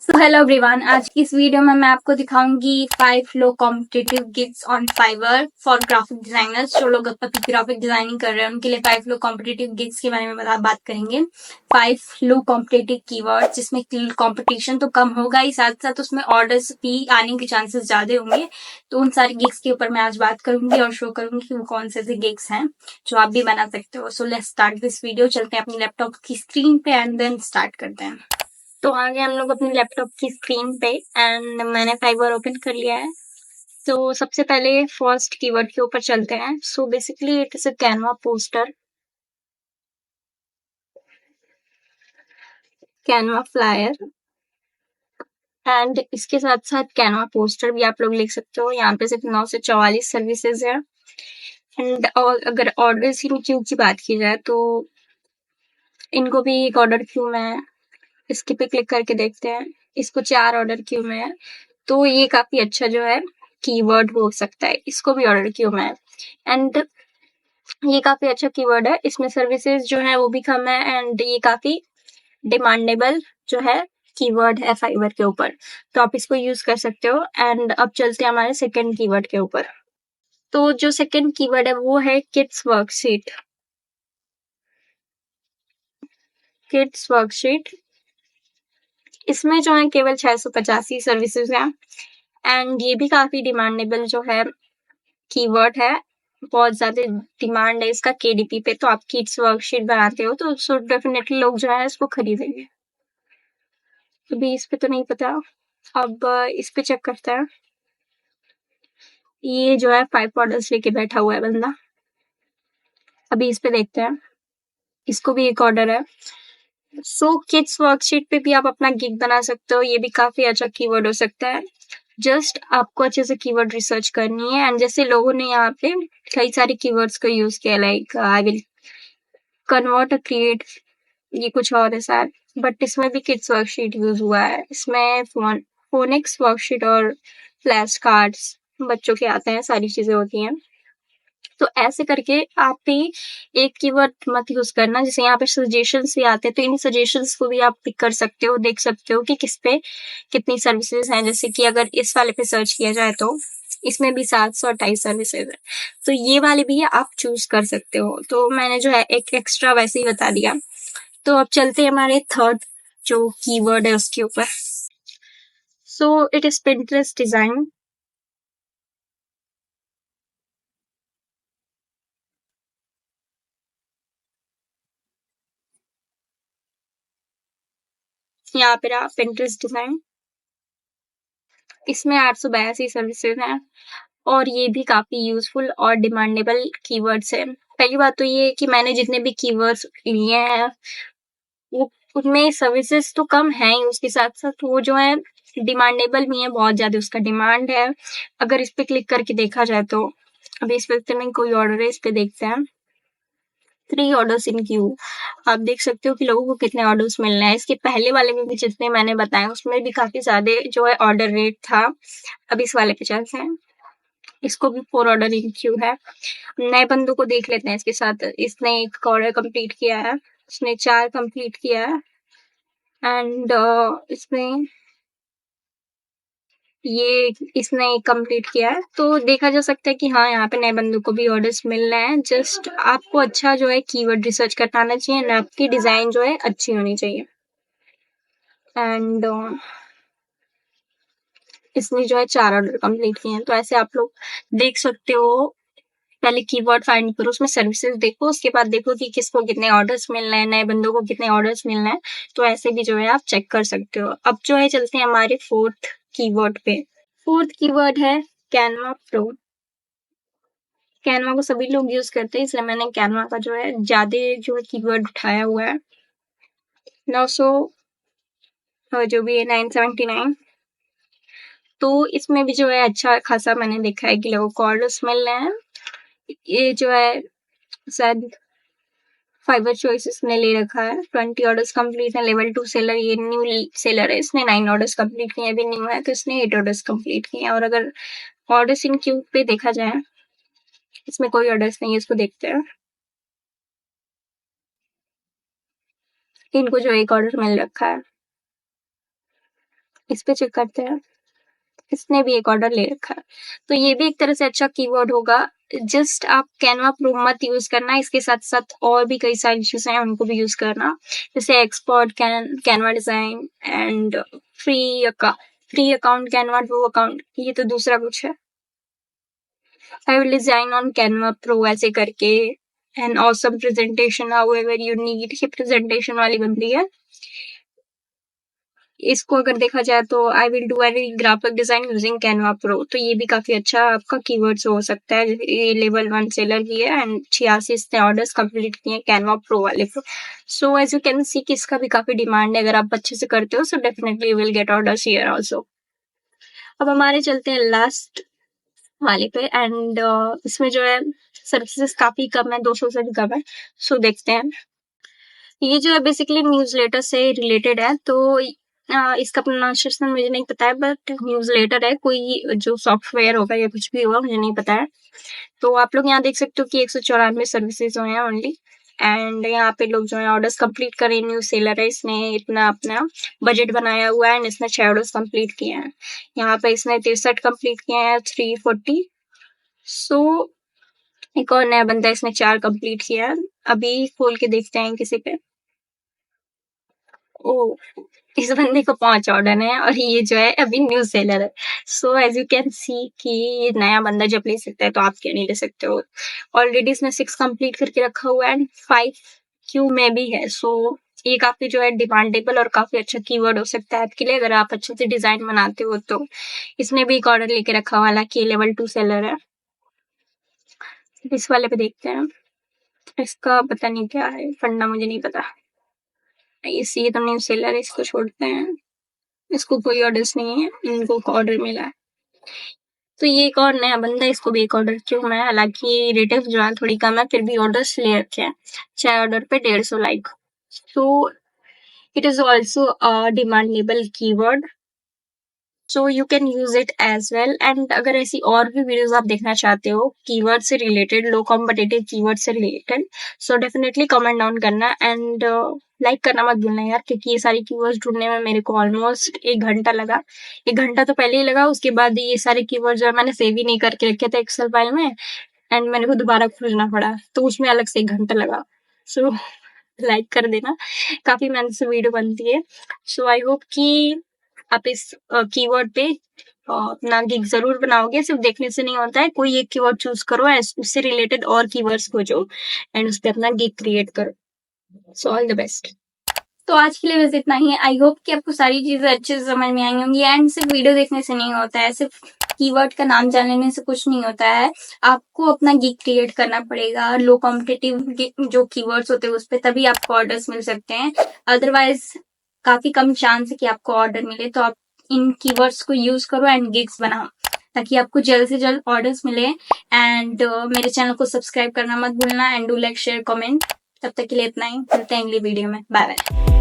So hello everyone, आज की इस वीडियो में मैं आपको दिखाऊंगी 5 low competitive gigs on Fiverr for graphic designers. जो लोग अभी ग्राफिक डिजाइनिंग कर रहे हैं उनके लिए 5 लो कॉम्पिटिटिव गिग्स के बारे में बात करेंगे। 5 लो कॉम्पिटिटिव कीवर्ड जिसमें कंपटीशन तो कम होगा ही, साथ साथ उसमें ऑर्डर्स भी आने के चांसेस ज्यादा होंगे। तो उन सारे गिग्स के ऊपर मैं आज बात करूंगी और शो करूंगी कि वो कौन से गिग्स हैं जो आप भी बना सकते हो। So let's start this video. चलते हैं अपनी लैपटॉप की स्क्रीन पे एंड देन स्टार्ट करते हैं। तो आ गए हम लोग अपने लैपटॉप की स्क्रीन पे एंड मैंने फाइवर ओपन कर लिया है। तो सबसे पहले फर्स्ट कीवर्ड के ऊपर चलते हैं। So basically it is a Canva poster, Canva flyer and इसके साथ साथ कैनवा पोस्टर भी आप लोग लिख सकते हो। यहाँ पे सिर्फ 9 से 44 सर्विसेज है। एंड अगर ऑर्डर्स इन क्यू की बात की जाए तो इनको भी एक ऑर्डर क्यू में है। इसके पे क्लिक करके देखते हैं, इसको 4 ऑर्डर क्यू में है। तो ये काफी अच्छा जो है कीवर्ड हो सकता है, इसको भी ऑर्डर क्यू में है। एंड ये काफी अच्छा कीवर्ड है, इसमें सर्विसेज जो है वो भी कम है एंड ये काफी डिमांडेबल जो है कीवर्ड है फाइवर के ऊपर। तो आप इसको यूज कर सकते हो। एंड अब चलते हैं हमारे सेकंड कीवर्ड के ऊपर। तो जो सेकंड कीवर्ड है वो है किड्स वर्कशीट। किड्स वर्कशीट, इसमें जो है केवल 685 सर्विसेज हैं एंड ये भी काफी डिमांडेबल जो है कीवर्ड है। बहुत ज्यादा डिमांड है इसका केडीपी पे। तो आप किड्स वर्कशीट बनाते हो तो सो डेफिनेटली लोग जो है इसको खरीदेंगे। अभी इस पे तो नहीं पता, अब इस पे चेक करते हैं। ये जो है 5 ऑर्डर्स लेके बैठा हुआ है बंदा। अभी इस पे देखते हैं, इसको भी एक ऑर्डर है। सो किड्स वर्कशीट पे भी आप अपना गिग बना सकते हो, ये भी काफी अच्छा कीवर्ड हो सकता है। जस्ट आपको अच्छे से कीवर्ड रिसर्च करनी है। एंड जैसे लोगों ने यहाँ पे कई सारे कीवर्ड्स को यूज किया, like I will convert create, ये कुछ और है शायद, बट इसमें भी किड्स वर्कशीट यूज हुआ है। इसमें फोनिक्स वर्कशीट और फ्लैश कार्ड्स बच्चों के आते हैं, सारी चीजें होती हैं। तो ऐसे करके आप भी एक कीवर्ड मत यूज करना। जैसे यहाँ पे सजेशंस भी आते हैं, तो इन सजेशंस को भी आप पिक कर सकते हो, देख सकते हो कि किस पे कितनी सर्विसेज हैं। जैसे कि अगर इस वाले पे सर्च किया जाए तो इसमें भी 728 सर्विसेज है, तो ये वाले भी आप चूज कर सकते हो। तो मैंने जो है एक एक्स्ट्रा वैसे ही बता दिया। तो अब चलते हैं हमारे थर्ड जो कीवर्ड है उसके ऊपर। So it is Pinterest design. यहाँ पे रहा पिंटरेस्ट डिजाइन, इसमें 882 सर्विसेज हैं और ये भी काफी यूजफुल और डिमांडेबल कीवर्ड्स हैं। पहली बात तो ये कि मैंने जितने भी कीवर्ड्स लिए हैं वो उनमें सर्विसेज तो कम है ही, उसके साथ साथ वो जो है डिमांडेबल भी है, बहुत ज्यादा उसका डिमांड है। अगर इस पे क्लिक करके देखा जाए तो अभी इस पे नहीं कोई ऑर्डर है, इस पे देखते हैं 3 ऑर्डर्स इन क्यू। आप देख सकते हो कि लोगों को कितने ऑर्डर्स मिलने हैं। इसके पहले वाले में भी जितने मैंने बताए उसमें भी काफी ज्यादा जो है ऑर्डर रेट था। अब इस वाले पे चलते हैं, इसको भी 4 ऑर्डर इन क्यू है। नए बंदों को देख लेते हैं इसके साथ। इसने एक ऑर्डर कंप्लीट किया है, इसने 4 कंप्लीट किया है एंड इसमें ये इसने कंप्लीट किया है। तो देखा जा सकता है कि हाँ, यहाँ पे नए बंदों को भी ऑर्डर्स मिल रहे हैं। जस्ट आपको अच्छा जो है कीवर्ड रिसर्च करना आना चाहिए ना, आपकी डिजाइन जो है अच्छी होनी चाहिए। एंड इसने जो है 4 ऑर्डर कंप्लीट किए हैं। तो ऐसे आप लोग देख सकते हो, पहले कीवर्ड फाइंड करो, उसमें सर्विसेज देखो, उसके बाद देखो कि किसको कितने ऑर्डर्स मिल रहे हैं, नए बंदों को कितने ऑर्डर्स मिल रहे हैं। तो ऐसे भी जो है आप चेक कर सकते हो। अब जो है चलते हैं हमारे फोर्थ कीवर्ड पे। फोर्थ कीवर्ड है कैनवा प्रो। कैनवा को सभी लोग यूज करते हैं, इसलिए मैंने कैनवा का जो है ज्यादा जो है कीवर्ड उठाया हुआ है। 900 जो भी है 979। तो इसमें भी जो है अच्छा खासा मैंने देखा है कि लोगों को ऑर्डर्स मिल रहे हैं। ये जो है शायद फाइवर चॉइसेस ने ले रखा है। 20 ऑर्डर्स कंप्लीट है। लेवल 2 सेलर, ये न्यू सेलर है, इसने 9 ऑर्डर्स कंप्लीट किए हैं, अभी न्यू है तो इसने 8 ऑर्डर्स कंप्लीट किए हैं। और अगर ऑर्डर्स इन क्यू पे देखा जाए, इसमें कोई ऑर्डर्स नहीं है, इसको देखते हैं। इनको जो एक ऑर्डर मिल रखा है। इस पे चेक करते हैं। इसने भी एक ऑर्डर ले रखा है, तो ये भी एक तरह से अच्छा कीवर्ड होगा। जस्ट आप कैनवा प्रो मत यूज करना, इसके साथ साथ और भी कई सारी चीजें हैं उनको भी यूज करना, जैसे export Canva design and free account Canva draw account, ये तो दूसरा कुछ है। I will design on Canva pro ऐसे करके and awesome presentation however you need, ये प्रेजेंटेशन वाली बनती है। इसको अगर देखा जाए तो I will do any graphic design using Canva pro, तो ये भी काफी अच्छा आपका कीवर्ड्स हो सकता है। ये लेवल 1 सेलर की है एंड 86 इसने ऑर्डर्स कंप्लीट किए हैं कैनवा प्रो वाले पे। So as you can see कि इसका भी काफी डिमांड है, अगर आप अच्छे से करते हो so definitely will get orders here also. अब हमारे चलते हैं लास्ट वाले पे एंड इसमें जो है सर्विसेज काफी कम है, 200 से भी कम है। सो देखते हैं। ये जो है बेसिकली न्यूज़लेटर से रिलेटेड है, तो इसका प्रोनाउंसिएशन मुझे नहीं पता है, बट न्यूज़लेटर है, कोई जो सॉफ्टवेयर होगा या कुछ भी होगा मुझे नहीं पता है। तो आप लोग यहाँ देख सकते हो कि 194 सर्विसेज हुए हैं ओनली एंड यहाँ पे लोग जो है ऑर्डर्स कंप्लीट करें। न्यू सेलर है, इसने इतना अपना बजट बनाया हुआ है एंड इसने 6 ऑर्डर्स कंप्लीट किए हैं। यहाँ पे इसने 63 कंप्लीट किए हैं 340। सो एक और नया बंदा, इसने 4 कंप्लीट किया है। अभी खोल के देखते हैं किसी पे। ओ, इस बंदे को 5 ऑर्डर है और ये जो है अभी न्यू सेलर है। So as you can see कि ये नया बंदा जब ले सकता है तो आप क्यों नहीं ले सकते हो। ऑलरेडी इसने 6 कंप्लीट करके रखा हुआ है एंड 5 क्यू में भी है। सो ये काफी जो है डिमांडेबल और काफी अच्छा कीवर्ड हो सकता है आपके लिए, अगर आप अच्छे से डिजाइन बनाते हो तो। इसने भी एक ऑर्डर लेके रखा हुआ, हालांकि लेवल 2 सेलर है। इस वाले पे देखते हैं, इसका पता नहीं क्या है, फंडा मुझे नहीं पता। ये तो न्यू सेलर है, इसको छोड़ते हैं। इसको कोई ऑर्डर्स नहीं है, इनको ऑर्डर मिला है। तो ये एक और नया बंदा, इसको भी एक ऑर्डर क्यों है, हालांकि रेटिंग जो है थोड़ी कम है, फिर भी ऑर्डर्स ले रखे हैं। 6 ऑर्डर पे 150 लाइक। तो it is also a demandable keyword, so you can use it as well. And अगर ऐसी और भी वीडियोस आप देखना चाहते हो कीवर्ड से रिलेटेड, लो कॉम्पिटिटिव कीवर्ड से related, so definitely comment down करना एंड लाइक करना मत भूलना यार, क्योंकि ये सारी कीवर्ड्स ढूंढने में मेरे को ऑलमोस्ट 1 घंटा लगा। 1 घंटा तो पहले ही लगा, उसके बाद ये सारे कीवर्ड जो है मैंने सेव ही नहीं करके रखे थे एक्सेल फाइल में एंड मेरे को दोबारा खोजना पड़ा, तो उसमें अलग से 1 घंटा लगा। सो लाइक कर देना, काफी मेहनत से वीडियो बनती है। सो आई होप कि आप इस कीवर्ड पे अपना गिग जरूर बनाओगे। सिर्फ देखने से नहीं होता है, कोई एक कीवर्ड चूज करो एंड उससे रिलेटेड और कीवर्ड्स खोजो एंड उस पर अपना गिग क्रिएट करो। So all the best. तो आज के लिए बस इतना ही है। आई होप कि आपको सारी चीजें अच्छे से समझ में आई होंगी एंड सिर्फ वीडियो देखने से नहीं होता है, सिर्फ कीवर्ड का नाम जानने से कुछ नहीं होता है। आपको अपना गिग क्रिएट करना पड़ेगा, लो कॉम्पिटिटिव जो कीवर्ड्स होते हैं उस पर, तभी आपको ऑर्डर्स मिल सकते हैं। अदरवाइज काफी कम चांस है कि आपको ऑर्डर मिले। तो आप इन कीवर्ड्स को यूज करो एंड गिग्स बनाओ ताकि आपको जल्द से जल्द ऑर्डर्स मिले। एंड मेरे चैनल को सब्सक्राइब करना मत भूलना and do like share comment. तब तक के लिए इतना ही, मिलते हैं अगली वीडियो में। Bye bye.